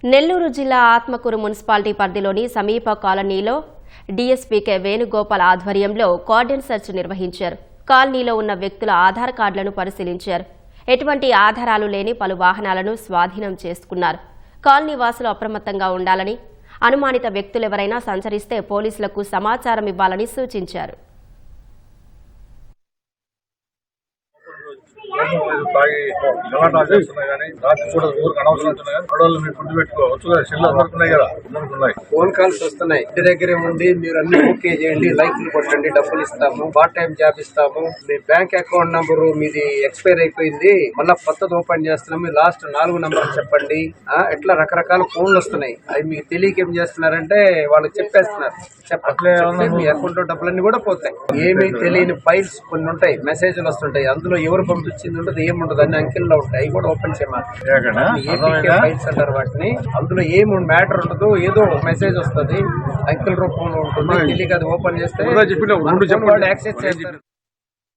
నెల్లూరు జిల్లా ఆత్మకూరు మున్సిపాలిటీ పరిధిలోని సమీప కాలనీలో డీఎస్పీకే వేణుగోపాల్ ఆధ్వర్యంలో కార్డన్ సెర్చ్ నిర్వహించారు. కాలనీలో ఉన్న వ్యక్తుల ఆధార్ కార్డులను పరిశీలించారు. ఎటువంటి ఆధారాలు లేని పలు వాహనాలను స్వాధీనం చేసుకున్నారు. కాలనీ వాసులు అప్రమత్తంగా ఉండాలని, అనుమానిత వ్యక్తులెవరైనా సంచరిస్తే పోలీసులకు సమాచారం ఇవ్వాలని సూచించారు. తాగి గలాటా చేస్తున్నాయి కానీ రాత్రి కూడా ఊరికి అనవసరం అవుతున్నాయి కానీ గొడవలు మీరు గుర్తు పెట్టుకోవచ్చు. సెల్ అందరుకున్నాయి కదా, అందరుకున్నాయి. ఫోన్ కాల్స్ వస్తున్నాయి. ఇంటి దగ్గరే ఉండి మీరు అన్ని ఓకే చేయండి, లైఫ్లు కొట్టండి, డబ్బులు ఇస్తాము, పార్ట్ టైం జాబ్ ఇస్తాము, మీ బ్యాంక్ అకౌంట్ నంబరు మీది ఎక్స్పైర్ అయిపోయింది, మళ్ళీ కొత్తది ఓపెన్ చేస్తున్నాము, మీ లాస్ట్ 4 నంబర్లు చెప్పండి. ఇట్లా రకరకాల ఫోన్లు వస్తున్నాయి. అవి మీకు తెలియక ఏం చేస్తున్నారంటే వాళ్ళు చెప్పేస్తున్నారు. చెప్పట్లే మీ అకౌంట్ లో డబ్బులన్నీ కూడా పోతాయి. ఏమీ తెలియని ఫైల్స్ కొన్ని ఉంటాయి, మెసేజ్లు వస్తుంటాయి. అందులో ఎవరు పంపించింది ఉండదు, ఏముండదు, అన్ని అంకెల్లో ఉంటాయి. అవి కూడా ఓపెన్ చేయమని ఏపీకే ఫైల్స్ అంటారు వాటిని. అందులో ఏమి మ్యాటర్ ఉండదు, ఏదో మెసేజ్ వస్తుంది, అంకెల్ రూపంలో ఉంటుంది. తెలియక అది ఓపెన్ చేస్తే యాక్సెస్ చేస్తారు.